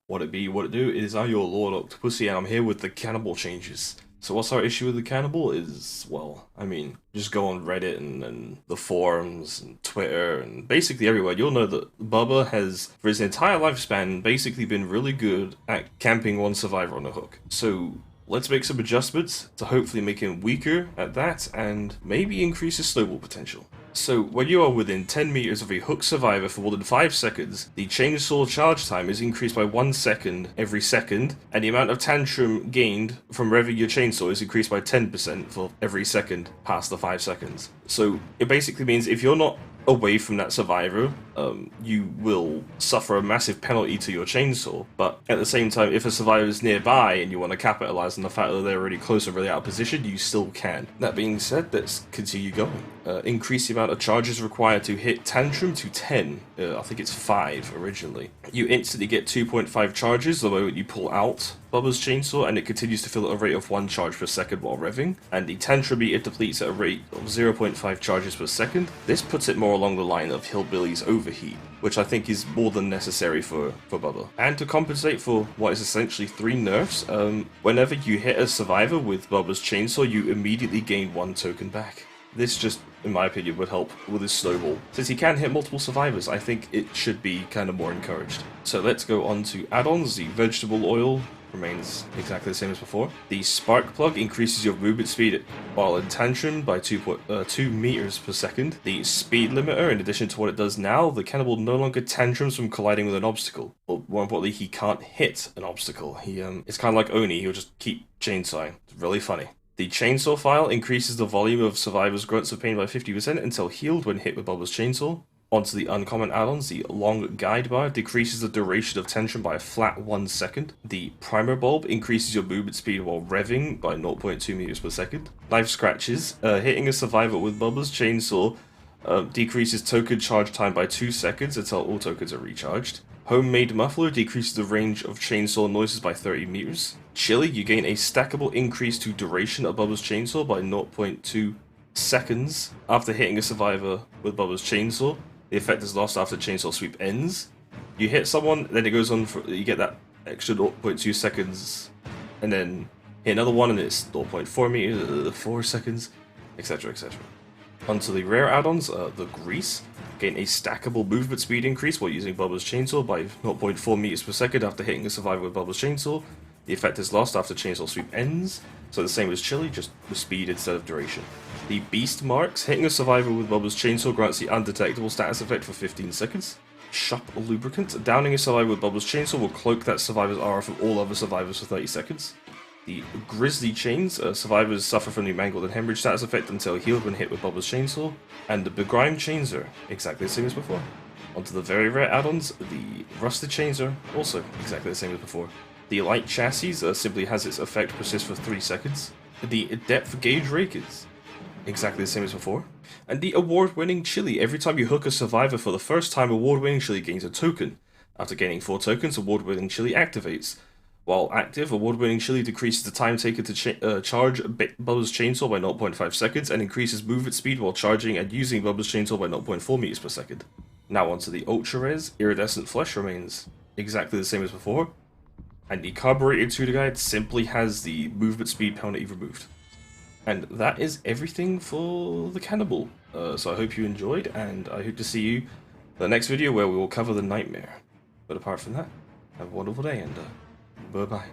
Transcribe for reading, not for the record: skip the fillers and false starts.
What it be, what it do, it is I, your Lord Octopussy, and I'm here with the Cannibal changes. So what's our issue with the Cannibal is, well, I mean, just go on Reddit and the forums and Twitter and basically everywhere. You'll know that Bubba has, for his entire lifespan, basically been really good at camping one survivor on a hook. So let's make some adjustments to hopefully make him weaker at that and maybe increase his snowball potential. So, when you are within 10 meters of a hook survivor for more than 5 seconds, the chainsaw charge time is increased by 1 second every second, and the amount of tantrum gained from revving your chainsaw is increased by 10% for every second past the 5 seconds. So, it basically means if you're not away from that survivor, you will suffer a massive penalty to your chainsaw, but at the same time, if a survivor is nearby and you want to capitalize on the fact that they're really close and really out of position, you still can. That being said, let's continue going. Increase the amount of charges required to hit tantrum to 10. I think it's 5 originally. You instantly get 2.5 charges the moment you pull out Bubba's chainsaw, and it continues to fill at a rate of 1 charge per second while revving, and the tantrum meter depletes at a rate of 0.5 charges per second. This puts it more along the line of Hillbilly's overheat, which I think is more than necessary for Bubba. And to compensate for what is essentially 3 nerfs, whenever you hit a survivor with Bubba's chainsaw, you immediately gain 1 token back. This just, in my opinion, would help with his snowball. Since he can hit multiple survivors, I think it should be kind of more encouraged. So let's go on to add-ons. The vegetable oil remains exactly the same as before. The spark plug increases your movement speed while in tantrum by 2 meters per second. The speed limiter, in addition to what it does now, the Cannibal no longer tantrums from colliding with an obstacle. Or more importantly, he can't hit an obstacle. It's kind of like Oni, he'll just keep chainsawing. It's really funny. The chainsaw file increases the volume of survivors' grunts of pain by 50% until healed when hit with Bubba's chainsaw. Onto the uncommon add-ons, the long guide bar decreases the duration of tantrum by a flat 1 second. The primer bulb increases your movement speed while revving by 0.2 meters per second. Knife scratches, hitting a survivor with Bubba's chainsaw decreases token charge time by 2 seconds until all tokens are recharged. Homemade muffler decreases the range of chainsaw noises by 30 meters. Chili, you gain a stackable increase to duration of Bubba's chainsaw by 0.2 seconds after hitting a survivor with Bubba's chainsaw. The effect is lost after chainsaw sweep ends. You hit someone, then it goes on for, you get that extra 0.2 seconds, and then hit another one and it's 0.4 meters, 4 seconds, etc, etc. Onto the rare add-ons, the grease. Gain a stackable movement speed increase while using Bubba's chainsaw by 0.4 meters per second after hitting a survivor with Bubba's chainsaw. The effect is lost after chainsaw sweep ends, so the same as chili, just with speed instead of duration. The beast marks, hitting a survivor with Bubba's chainsaw grants the undetectable status effect for 15 seconds. Shop lubricant, downing a survivor with Bubba's chainsaw will cloak that survivor's aura from all other survivors for 30 seconds. The grizzly chains, survivors suffer from the mangled and hemorrhage status effect until healed when hit with Bubba's chainsaw. And the begrimed chains are exactly the same as before. Onto the very rare add-ons, the rusted chains are also exactly the same as before. The light chassis simply has its effect persist for 3 seconds. The depth gauge rake is exactly the same as before. And the award-winning chili, every time you hook a survivor for the first time, award-winning chili gains a token. After gaining 4 tokens, award-winning chili activates. While active, award-winning chili decreases the time taken to charge Bubba's chainsaw by 0.5 seconds and increases movement speed while charging and using Bubba's chainsaw by 0.4 meters per second. Now onto the ultra res, iridescent flesh remains exactly the same as before. And the carbureted tutor guide simply has the movement speed penalty removed. And that is everything for the Cannibal. So I hope you enjoyed, and I hope to see you in the next video where we will cover the Nightmare. But apart from that, have a wonderful day, and bye-bye.